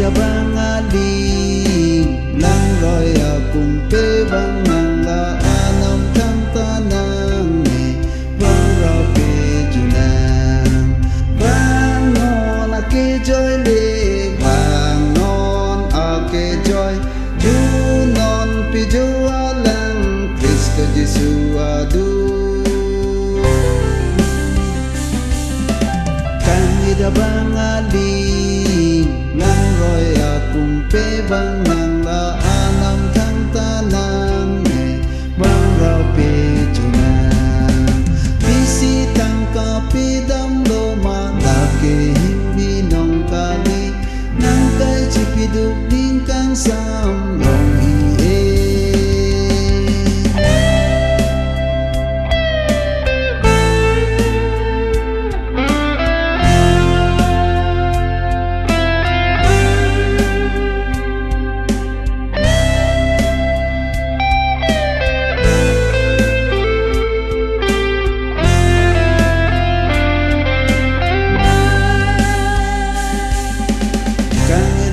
da bangaling lang roy akong pe bang nang la anam thang tanang ne bang rapi junang bang non ake joy le bang non ake joy junon pi jualang Kristo Jesu adu da bangaling lang roy akong pe bang nang la anam thang tanang ne bang rapi junang bisitang kapidam lo malaki hinong kali nang kay chipiduk din kang sam long hiye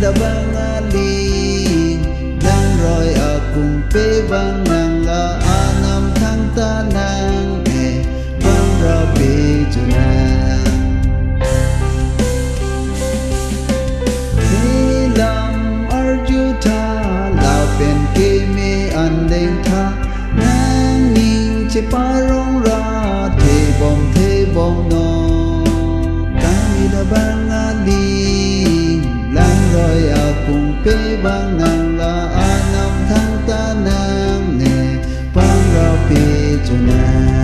da bangaling lang roy akong pe bang nang la anam thang tanang e bang rapi junang nilam arjuta lao pen ke me andeng tha nang ning che parong ra the bom no kami da bangaling lang roy akong pe bang nang la anam thang tanang ne bang rapi junang